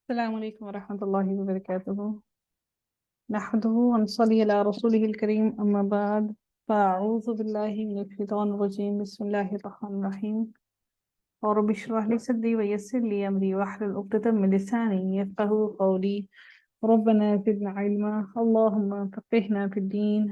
السلام عليكم ورحمة الله وبركاته. نحمده ونصلي على رسوله الكريم، أما بعد، فأعوذ بالله من الشيطان الرجيم. بسم الله الرحمن الرحيم. رب اشرح لي صدري ويسر لي أمري واحلل عقدة من لساني يفقهوا قولي. ربنا زدنا علما، اللهم فقهنا في الدين،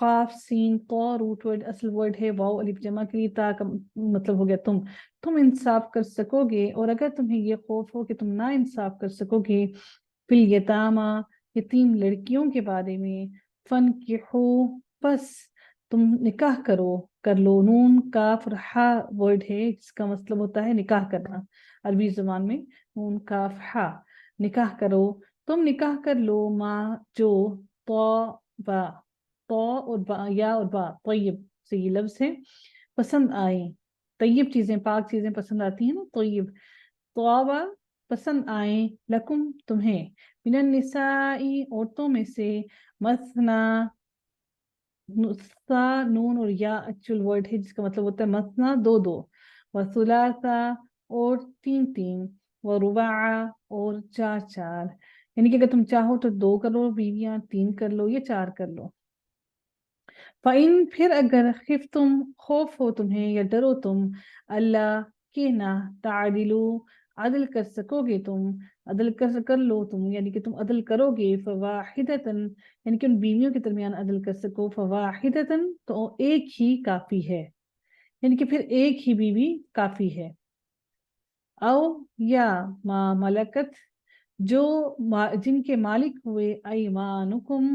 قاف سین تو روٹ ورڈ اصل ورڈ ہے، واو الف جمع کے لیے، تا کا مطلب ہو گیا تم انصاف کر سکو گے، اور اگر تمہیں یہ خوف ہو کہ تم نا انصاف کر سکو گے فی الیتاما یتیم لڑکیوں کے بارے میں، فنکحو پس تم نکاح کر لو، نون کاف اور ہا ورڈ ہے جس کا مطلب ہوتا ہے نکاح کرنا عربی زبان میں، نون کاف ہا، نکاح کرو، تم نکاح کر لو ما جو با اور با یا اور با طیب سے یہ لفظ ہے، پسند آئیں، طیب چیزیں پاک چیزیں پسند آتی ہیں نا، طیب طوابا پسند آئیں، لکم تمہیں، من النسائی عورتوں میں سے، مثنا نسا نون اور یا ایکچوئل ورڈ ہے جس کا مطلب ہوتا ہے مثنا دو، وثلاثا اور تین، ورباع اور چار، یعنی کہ اگر تم چاہو تو 2 کر لو بیویاں، 3 کر لو یا 4 کر لو۔ فَإِن پھر اگر خفتم خوف ہو تمہیں یا ڈرو تم، اللہ کہ نہ تعدلو عدل کر سکو گے تم، عدل کر لو تم، یعنی کہ تم عدل کرو گے، فواحدتن یعنی کہ ان بیویوں کے درمیان عدل کر سکو، فواحدتن تو ایک ہی کافی ہے، یعنی کہ پھر ایک ہی بیوی کافی ہے، او یا ما ملکت جو جن کے مالک ہوئے، ایمانکم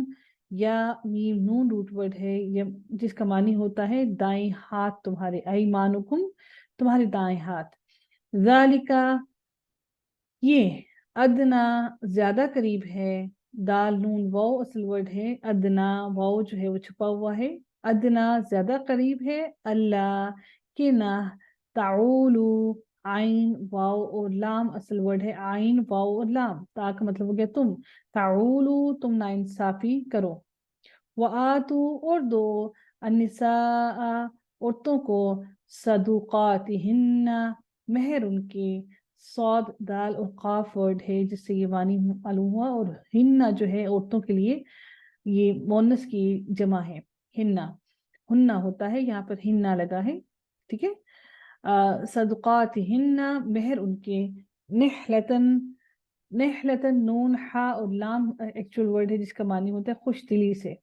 یا میم نون روٹ ورڈ ہے یا جس کا معنی ہوتا ہے دائیں ہاتھ تمہارے، ایمانکم تمہارے دائیں ہاتھ، ذالکا یہ، ادنا زیادہ قریب ہے، دال نون واو اصل ورڈ ہے، ادنا واو جو ہے وہ چھپا ہوا ہے، ادنا زیادہ قریب ہے، اللہ کہ نہ تعولو عین واو اور لام اصل ورڈ ہے، عین واو اور لام، تا کا مطلب ہو گیا تم، تعولو تم ناانصافی کرو، وآتو اور دو، النساء عورتوں کو، صدقاتہن مہر ان کے، صاد دال اور قاف ورڈ ہے جس سے یہ معنی معلوم ہوا، اور ہننا جو ہے عورتوں کے لیے یہ مونس کی جمع ہے، ہننا ہوتا ہے، یہاں پر ہننا لگا ہے، ٹھیک ہے، صدقاتہن مہر ان کے، نحلتن نون ہا اور لام ایکچوئل ورڈ ہے جس کا معنی ہوتا ہے خوش دلی سے،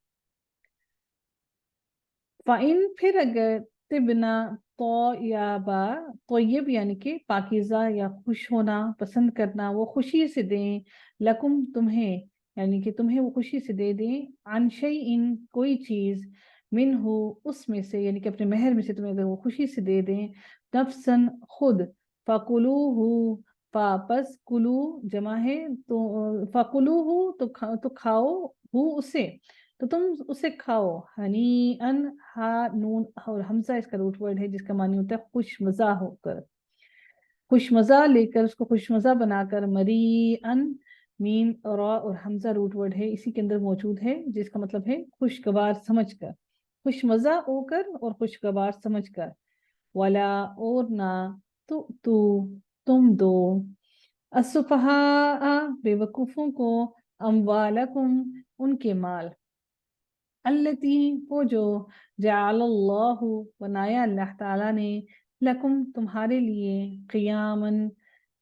فَإِن پھر اگر طبنا طیبا طیب یعنی کہ پاکیزہ یا خوش ہونا پسند کرنا، وہ خوشی سے دیں، لکم تمہیں یعنی کہ تمہیں وہ خوشی سے دے دیں، عن شیئن کوئی چیز، منہ اس میں سے یعنی کہ اپنے مہر میں سے تمہیں اگر وہ خوشی سے دے دیں، نفسن خود، فَقُلُوهُ پس کلو جمع ہے تو فَقُلُوهُ تو کھاؤ ہو اسے، تو تم اسے کھاؤ، ہنی ان ہا نون اور حمزہ اس کا روٹ ورڈ ہے جس کا معنی ہوتا ہے خوش مزہ ہو کر، خوش مزہ لے کر، اس کو خوش مزہ بنا کر، مری ان میم را اور حمزہ روٹ ورڈ ہے اسی کے اندر موجود ہے جس کا مطلب ہے خوشگوار سمجھ کر، خوش مزہ ہو کر اور خوشگوار سمجھ کر، ولا اور نہ تو تم دو، السفہاء بے وقوفوں کو، اموالکم ان کے مال، التی وہ جو، جعل اللہ بنایا اللہ تعالیٰ نے، لکم تمہارے لیے،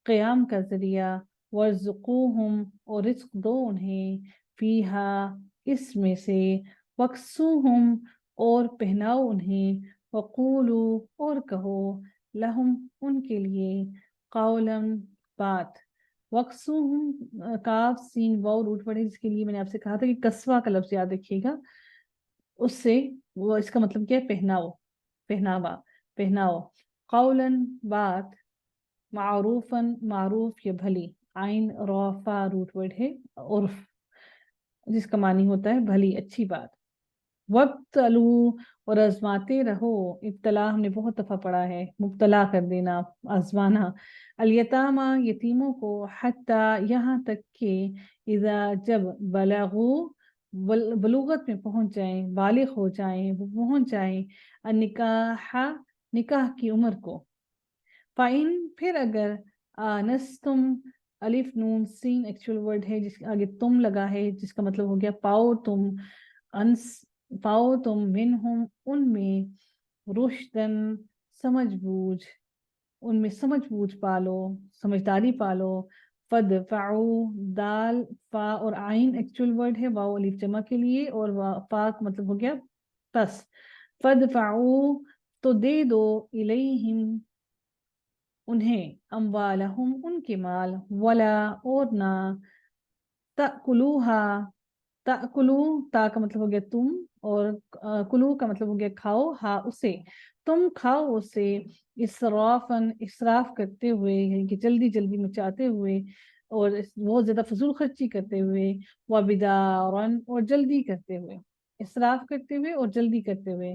قیام کا ذریعہ، ورزقوہم اور رزق دو انہیں، فیہا اس میں سے، وکسوہم اور پہناؤ انہیں، وقولو اور کہو، لہم ان کے لیے، قولا بات، وکسوہم کاف سین واو روٹ ورڈ ہے جس کے لیے میں نے آپ سے کہا تھا کہ کسوہ کا لفظ یاد رکھیے گا، اس سے وہ اس کا مطلب کیا ہے، پہناؤ، قولاً بات، معروفاً معروف یا بھلی، عین رافا روٹ ورڈ ہے، عرف جس کا معنی ہوتا ہے بھلی اچھی بات، وابتلو اور آزماتے رہو، ابتلا ہم نے بہت دفعہ پڑھا ہے، مبتلا کر دینا، آزمانا، الیتاما یتیموں کو، حتی یہاں تک کہ، اذا جب، بلوغت میں پہنچ جائیں، بالغ ہو جائیں، وہ پہنچ جائیں، النکاح نکاح کی عمر کو، فَإِن پھر اگر، آنستم الف نون سین ایکچوئل ورڈ ہے جس کے آگے تم لگا ہے جس کا مطلب ہو گیا پاؤ تم منہم ان میں، رشدن سمجھ بوجھ، ان میں سمجھ بوجھ پالو، سمجھداری پالو، فدفعو دال فا اور عین ایکچوئل ورڈ ہے، واو الف جمع کے لیے، اور فا کا مطلب ہو گیا بس فدفعو تو دے دو الیہم انہیں اموالہم ان کے مال ولا اور نہ تأکلوہا تأکلو تا کا مطلب ہو گیا تم اور کلو کا مطلب ہو گیا کھاؤ ہا اسے تم کھاؤ اسے اسرافن اسراف کرتے ہوئے یعنی کہ جلدی جلدی مچاتے ہوئے اور بہت زیادہ فضول خرچی کرتے ہوئے وبدارن اور جلدی کرتے ہوئے اسراف کرتے ہوئے اور جلدی کرتے ہوئے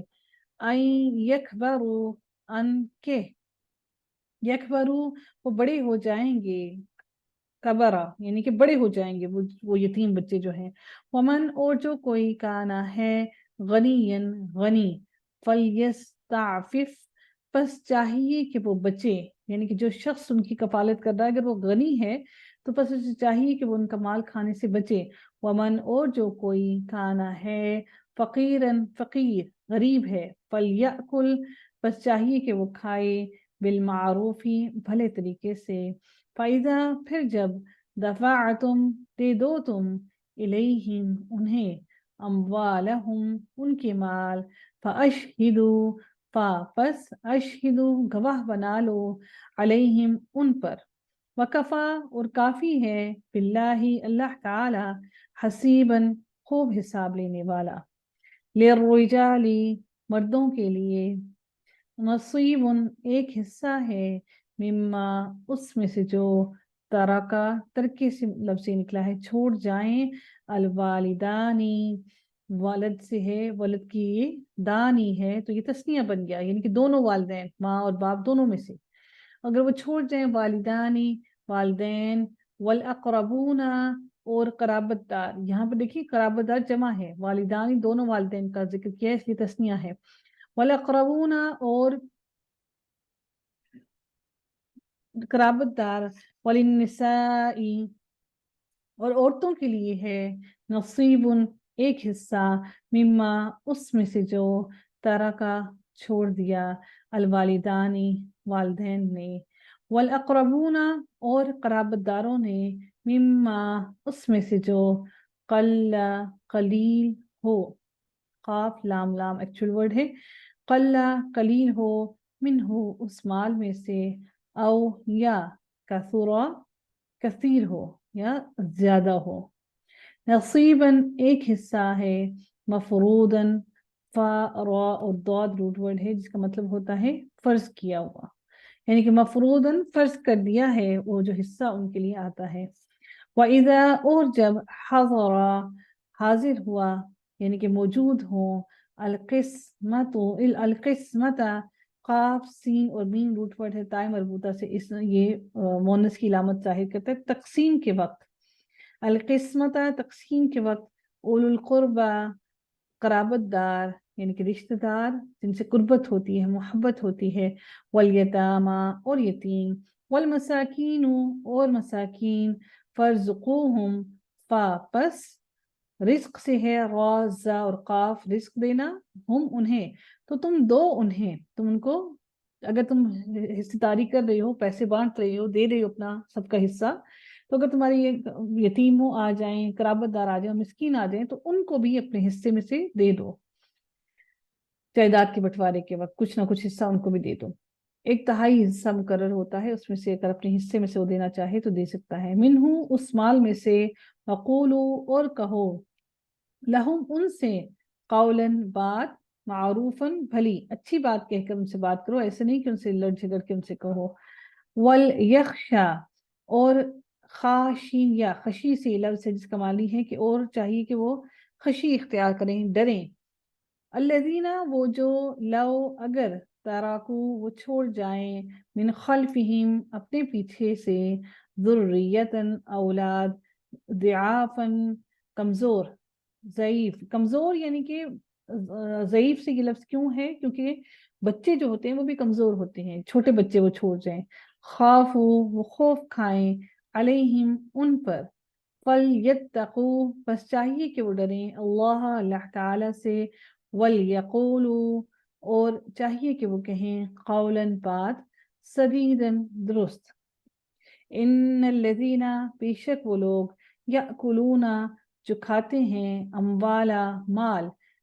این یکبرو ان کے یکبرو وہ بڑے ہو جائیں گے کبرا یعنی کہ بڑے ہو جائیں گے وہ یتیم بچے جو ہیں ومن اور جو کوئی کانا ہے غنین غنی فلیستعفف پس چاہیے کہ وہ بچے یعنی کہ جو شخص ان کی کفالت کر رہا ہے اگر وہ غنی ہے تو پس اسے چاہیے کہ وہ ان کا مال کھانے سے بچے ومن اور جو کوئی کانا ہے فقیرن فقیر غریب ہے فلیأکل پس چاہیے کہ وہ کھائے بالمعروفی بھلے طریقے سے فَإِذَا پھر جب دفعتم دے دو تم الیہم انہیں اموالہم ان کے مال فَأَشْهِدُوا پس اشہدوا گواہ بنا لو علیہم ان پر وکفا اور کافی ہے باللہ اللہ تعالی حسیباً خوب حساب لینے والا للرجال مردوں کے لیے نصیب ایک حصہ ہے مما اس میں سے جو ترکا ترکے سے لفظ سے نکلا ہے چھوڑ جائیں الوالدانی والد سے ہے والد کی دانی ہے تو یہ تسنیہ بن گیا یعنی کہ دونوں والدین ماں اور باپ دونوں میں سے اگر وہ چھوڑ جائیں والدانی والدین والاقربون اور قرابت دار یہاں پہ دیکھیے قرابت دار جمع ہے والدانی دونوں والدین کا ذکر کیا ہے اس لیے تسنیہ ہے والاقربون اور قرابت دار وللنساء اور عورتوں کے لیے ہے نصیب ایک حصہ مما اس میں سے جو ترکا چھوڑ دیا الوالدانی والدین نے والاقربون اور قرابت داروں نے مما اس میں سے جو قل قلیل ہو قاف لام لام ایکچول ورڈ ہے قل قلیل ہو من ہو اس مال میں سے او یا کثورا کثیر ہو یا زیادہ ہو نصیباً ایک حصہ ہے مفروضاً فا را اور ضاد روٹ ورڈ ہے جس کا مطلب ہوتا ہے فرض کیا ہوا یعنی کہ مفروضاً فرض کر دیا ہے وہ جو حصہ ان کے لیے آتا ہے وَإِذَا اور جب حضر حاضر ہوا یعنی کہ موجود ہوں القسمت القسمت قاف سین اور میم روٹ ورڈ ہے تائے مربوطہ سے اس یہ مونس کی علامت ظاہر کرتا ہے تقسیم کے وقت القسمت تقسیم کے وقت اولو القربہ قرابت دار یعنی کہ رشتہ دار جن سے قربت ہوتی ہے محبت ہوتی ہے والیتامى اور یتیم والمساکین اور مساکین فرزقوہم پس رزق سے ہے راز اور قاف رزق دینا ہم انہیں تو تم دو انہیں تم ان کو اگر تم حصہ داری کر رہے ہو پیسے بانٹ رہے ہو دے رہے ہو اپنا سب کا حصہ تو اگر تمہاری یتیموں آ جائیں قرابت دار آ جائیں مسکین آ جائیں تو ان کو بھی اپنے حصے میں سے دے دو جائیداد کے بٹوارے کے وقت کچھ نہ کچھ حصہ ان کو بھی دے دو ایک تہائی حصہ مقرر ہوتا ہے اس میں سے اگر اپنے حصے میں سے وہ دینا چاہے تو دے سکتا ہے منہ اس مال میں سے وقولو اور کہو لہم ان سے قولاً بات معروفاً بھلی اچھی بات کہہ کر ان سے بات کرو ایسے نہیں کہ ان سے لڑ جھگڑ کے ان سے کہو ولیخشا اور خاشین یا خشی سے لفظ ہے جس کا معنی ہے کہ اور چاہیے کہ وہ خشی اختیار کریں ڈریں الذین وہ جو لو اگر تراکو وہ چھوڑ جائیں من خلفہم اپنے پیچھے سے ذریتن اولاد ضعافن کمزور ضعیف کمزور یعنی کہ ضعیف سے یہ لفظ کیوں ہے کیونکہ بچے جو ہوتے ہیں وہ بھی کمزور ہوتے ہیں چھوٹے بچے وہ چھوڑ جائیں خافو وہ خوف کھائیں علیہم ان پر فلیتقوا بس چاہیے کہ وہ ڈریں اللہ تعالی سے وَلْيَقُولُوا اور چاہیے کہ وہ کہیں قولاً بات سدیداً درست ان الذین بے شک وہ لوگ یأکلون جو کھاتے ہیں اموالا مال